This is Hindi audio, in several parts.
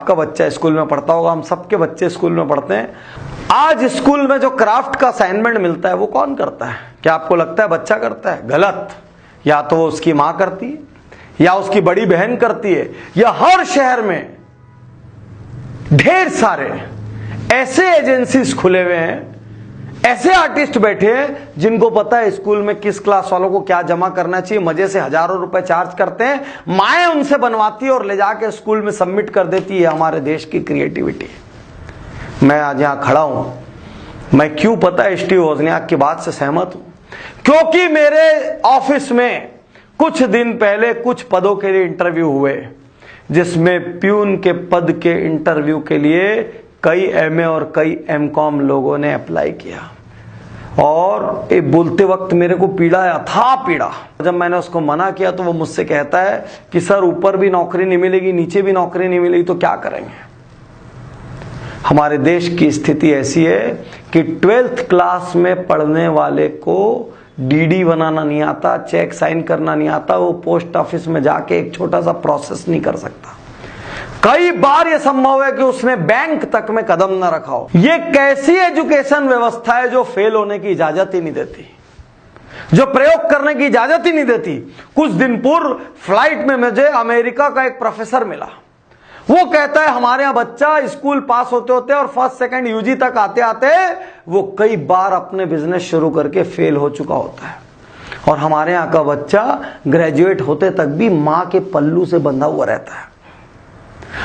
आपका बच्चा स्कूल में पढ़ता होगा, हम सबके बच्चे स्कूल में पढ़ते हैं। आज स्कूल में जो क्राफ्ट का असाइनमेंट मिलता है वो कौन करता है? क्या आपको लगता है बच्चा करता है? गलत। या तो वो उसकी मां करती है, या उसकी बड़ी बहन करती है, या हर शहर में ढेर सारे ऐसे एजेंसीज खुले हुए हैं, ऐसे आर्टिस्ट बैठे हैं जिनको पता है स्कूल में किस क्लास वालों को क्या जमा करना चाहिए। मजे से हजारों रुपए चार्ज करते हैं, माएं उनसे बनवाती है और ले जाके स्कूल में सबमिट कर देती है। हमारे देश की क्रिएटिविटी। मैं आज यहां खड़ा हूं, मैं क्यों पता है स्टीव वोजनियाक की बात से सहमत हूं? क्योंकि मेरे ऑफिस में कुछ दिन पहले कुछ पदों के लिए इंटरव्यू हुए, जिसमें प्यून के पद के इंटरव्यू के लिए कई एमए और कई एमकॉम लोगों ने अप्लाई किया। और ये बोलते वक्त मेरे को पीड़ा है, अथाह पीड़ा। जब मैंने उसको मना किया तो वो मुझसे कहता है कि सर ऊपर भी नौकरी नहीं मिलेगी, नीचे भी नौकरी नहीं मिलेगी तो क्या करेंगे? हमारे देश की स्थिति ऐसी है कि 12th क्लास में पढ़ने वाले को डीडी बनाना नहीं आता, चेक साइन करना नहीं आता, वो पोस्ट ऑफिस में जाके एक छोटा सा प्रोसेस नहीं कर सकता। कई बार यह संभव है कि उसने बैंक तक में कदम न रखा हो। यह कैसी एजुकेशन व्यवस्था है जो फेल होने की इजाजत ही नहीं देती, जो प्रयोग करने की इजाजत ही नहीं देती। कुछ दिन पूर्व फ्लाइट में मुझे अमेरिका का एक प्रोफेसर मिला। वो कहता है हमारे यहां बच्चा स्कूल पास होते होते और फर्स्ट सेकंड यूजी तक आते आते वो कई बार अपने बिजनेस शुरू करके फेल हो चुका होता है, और हमारे यहां का बच्चा ग्रेजुएट होते तक भी मां के पल्लू से बंधा हुआ रहता है।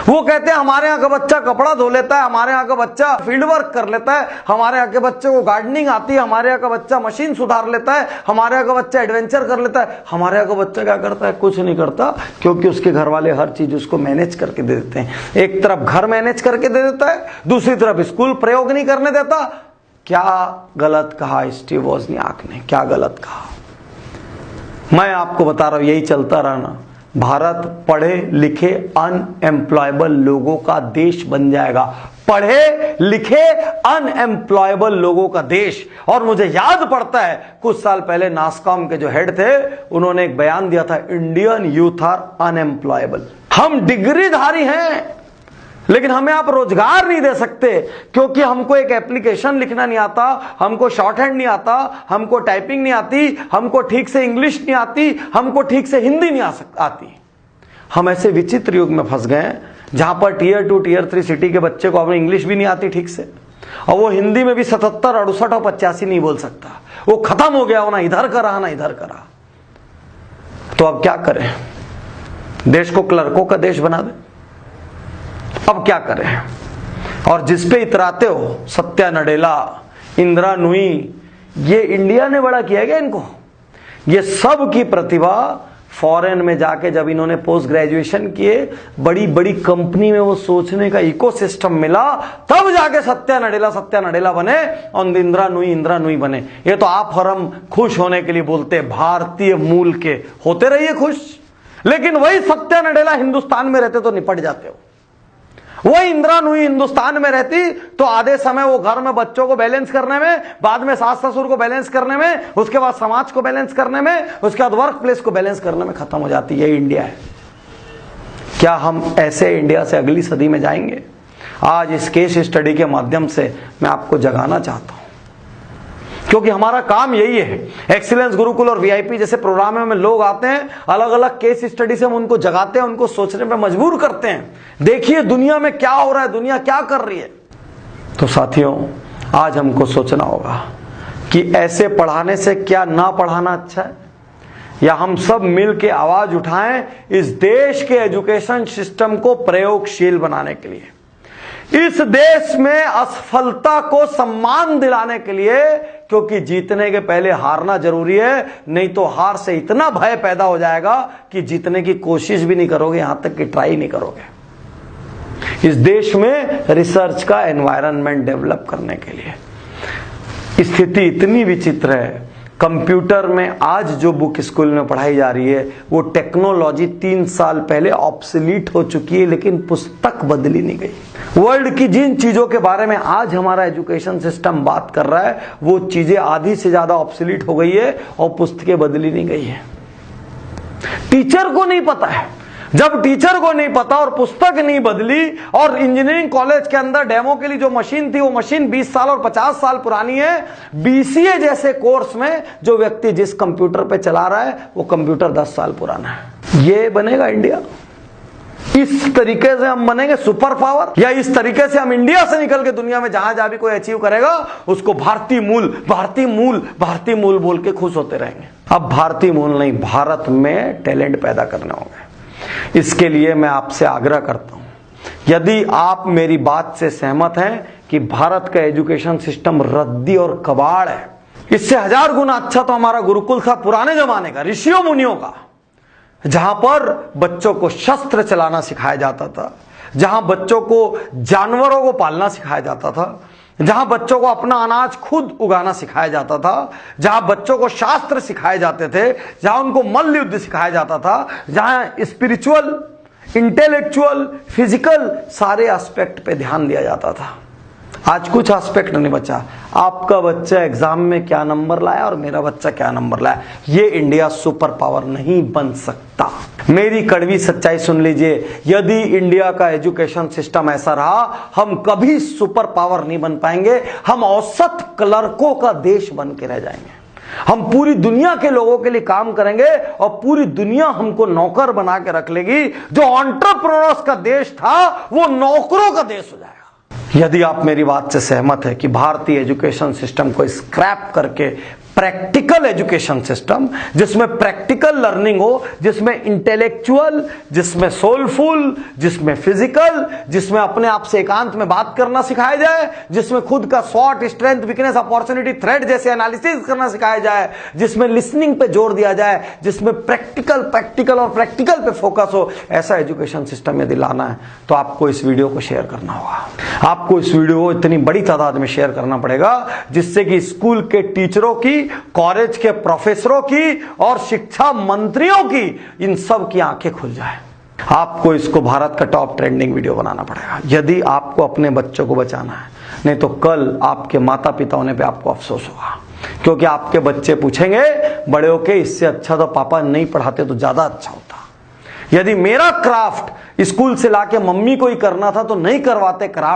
वो कहते हैं हमारे यहाँ का बच्चा कपड़ा धो लेता है, हमारे यहाँ का बच्चा फील्ड वर्क कर लेता है, हमारे यहाँ के बच्चे को गार्डनिंग आती है, हमारे यहाँ का बच्चा मशीन सुधार लेता है, हमारे यहाँ का बच्चा एडवेंचर कर लेता है। हमारे यहाँ का बच्चा क्या करता है? कुछ नहीं करता, क्योंकि उसके घर वाले हर चीज उसको मैनेज करके दे देते हैं। एक तरफ घर मैनेज करके दे देता है, दूसरी तरफ स्कूल प्रयोग नहीं करने देता। क्या गलत कहा स्टीव वोजनियाक ने? क्या गलत कहा? मैं आपको बता रहा हूं, यही चलता रहना, भारत पढ़े लिखे अनएम्प्लॉयबल लोगों का देश बन जाएगा। पढ़े लिखे अनएम्प्लॉयबल लोगों का देश। और मुझे याद पड़ता है कुछ साल पहले नासकॉम के जो हेड थे, उन्होंने एक बयान दिया था, इंडियन यूथ आर अनएम्प्लॉयबल। हम डिग्रीधारी हैं लेकिन हमें आप रोजगार नहीं दे सकते, क्योंकि हमको एक एप्लीकेशन लिखना नहीं आता, हमको शॉर्ट हैंड नहीं आता, हमको टाइपिंग नहीं आती, हमको ठीक से इंग्लिश नहीं आती, हमको ठीक से हिंदी नहीं आती। हम ऐसे विचित्र युग में फंस गए जहां पर टियर 2 टियर 3 सिटी के बच्चे को अपनी इंग्लिश भी नहीं आती ठीक से, और वो हिंदी में भी 77, 68 और 85 नहीं बोल सकता। वो खत्म हो गया, वो ना इधर का रहा ना इधर का रहा। तो अब क्या करें? देश को क्लर्कों का देश बना दे? अब क्या करें? और जिसपे इतराते हो, सत्या नडेला, इंदिरा नूई, ये इंडिया ने बड़ा किया गया इनको। ये सब की प्रतिभा फॉरेन में जाके जब इन्होंने पोस्ट ग्रेजुएशन किए, बड़ी बड़ी कंपनी में वो सोचने का इकोसिस्टम मिला, तब जाके सत्या नडेला बने और इंदिरा नूई बने। ये तो आप और हम खुश होने के लिए बोलते हैं, भारतीय मूल के होते रहिए खुश, लेकिन वही सत्या नडेला हिंदुस्तान में रहते तो निपट जाते हो। वही इंदिरा नूई हिंदुस्तान में रहती तो आधे समय वो घर में बच्चों को बैलेंस करने में, बाद में सास ससुर को बैलेंस करने में, उसके बाद समाज को बैलेंस करने में, उसके बाद वर्क प्लेस को बैलेंस करने में खत्म हो जाती। यही इंडिया है। क्या हम ऐसे इंडिया से अगली सदी में जाएंगे? आज इस केस स्टडी के माध्यम से मैं आपको जगाना चाहता हूं, क्योंकि हमारा काम यही है। एक्सीलेंस गुरुकुल और वीआईपी जैसे प्रोग्रामों में लोग आते हैं, अलग अलग केस स्टडी से हम उनको जगाते हैं, उनको सोचने पे मजबूर करते हैं। देखिए दुनिया में क्या हो रहा है, दुनिया क्या कर रही है। तो साथियों, आज हमको सोचना होगा कि ऐसे पढ़ाने से क्या ना पढ़ाना अच्छा है, या हम सब मिल के आवाज उठाएं इस देश के एजुकेशन सिस्टम को प्रयोगशील बनाने के लिए, इस देश में असफलता को सम्मान दिलाने के लिए। क्योंकि जीतने के पहले हारना जरूरी है, नहीं तो हार से इतना भय पैदा हो जाएगा कि जीतने की कोशिश भी नहीं करोगे, यहां तक कि ट्राई नहीं करोगे। इस देश में रिसर्च का एनवायरनमेंट डेवलप करने के लिए स्थिति इतनी विचित्र है। कंप्यूटर में आज जो बुक स्कूल में पढ़ाई जा रही है, वो टेक्नोलॉजी 3 साल पहले ऑब्सोलीट हो चुकी है, लेकिन पुस्तक बदली नहीं गई। वर्ल्ड की जिन चीजों के बारे में आज हमारा एजुकेशन सिस्टम बात कर रहा है, वो चीजें आधी से ज्यादा ऑब्सोलीट हो गई है और पुस्तकें बदली नहीं गई है। टीचर को नहीं पता है, जब टीचर को नहीं पता और पुस्तक नहीं बदली और इंजीनियरिंग कॉलेज के अंदर डेमो के लिए जो मशीन थी वो मशीन 20 साल और 50 साल पुरानी है, बीसीए जैसे कोर्स में जो व्यक्ति जिस कंप्यूटर पे चला रहा है वो कंप्यूटर 10 साल पुराना है। ये बनेगा इंडिया? इस तरीके से हम बनेंगे सुपर पावर, या इस तरीके से हम इंडिया से निकल के दुनिया में जहां जहां भी कोई अचीव करेगा उसको भारतीय मूल भारतीय मूल भारतीय मूल बोल के खुश होते रहेंगे? अब भारतीय मूल नहीं, भारत में टैलेंट पैदा करने होंगे। इसके लिए मैं आपसे आग्रह करता हूं, यदि आप मेरी बात से सहमत हैं कि भारत का एजुकेशन सिस्टम रद्दी और कबाड़ है, इससे 1000 गुना अच्छा तो हमारा गुरुकुल था पुराने जमाने का, ऋषियों मुनियों का, जहां पर बच्चों को शस्त्र चलाना सिखाया जाता था, जहां बच्चों को जानवरों को पालना सिखाया जाता था, जहां बच्चों को अपना अनाज खुद उगाना सिखाया जाता था, जहां बच्चों को शास्त्र सिखाए जाते थे, जहां उनको मल्ल युद्ध सिखाया जाता था, जहां स्पिरिचुअल, इंटेलेक्चुअल, फिजिकल सारे एस्पेक्ट पे ध्यान दिया जाता था। आज कुछ एस्पेक्ट नहीं बचा। आपका बच्चा एग्जाम में क्या नंबर लाया और मेरा बच्चा क्या नंबर लाया, ये इंडिया सुपर पावर नहीं बन सकता। मेरी कड़वी सच्चाई सुन लीजिए, यदि इंडिया का एजुकेशन सिस्टम ऐसा रहा हम कभी सुपर पावर नहीं बन पाएंगे, हम औसत क्लर्कों का देश बन के रह जाएंगे। हम पूरी दुनिया के लोगों के लिए काम करेंगे और पूरी दुनिया हमको नौकर बना के रख लेगी। जो एंटरप्रेन्योर्स का देश था वो नौकरों का देश हो जाएगा। यदि आप मेरी बात से सहमत है कि भारतीय एजुकेशन सिस्टम को स्क्रैप करके प्रैक्टिकल एजुकेशन सिस्टम, जिसमें प्रैक्टिकल लर्निंग हो, जिसमें इंटेलेक्चुअल, जिसमें सोलफुल, जिसमें फिजिकल, जिसमें अपने आप से एकांत में बात करना सिखाया जाए, जिसमें खुद का स्वॉट, स्ट्रेंथ, वीकनेस, अपॉर्चुनिटी, थ्रेट जैसे एनालिसिस करना सिखाया जाए, जिसमें लिसनिंग पे जोर दिया जाए, जिसमें प्रैक्टिकल और प्रैक्टिकल पे फोकस हो, ऐसा एजुकेशन सिस्टम यदि लाना है तो आपको इस वीडियो को शेयर करना होगा। आपको इस वीडियो को इतनी बड़ी तादाद में शेयर करना पड़ेगा जिससे कि स्कूल के टीचरों की, कॉलेज के प्रोफेसरों की और शिक्षा मंत्रियों की, इन सब की आंखें खुल जाए। आपको इसको भारत का टॉप ट्रेंडिंग वीडियो बनाना पड़ेगा यदि आपको अपने बच्चों को बचाना है, नहीं तो कल आपके माता पिता होने पे आपको अफसोस होगा, क्योंकि आपके बच्चे पूछेंगे बड़े होके इससे अच्छा तो पापा नहीं पढ़ाते तो ज्यादा अच्छा होता। यदि मेरा क्राफ्ट स्कूल से लाके मम्मी को ही करना था तो नहीं करवाते क्राफ्ट,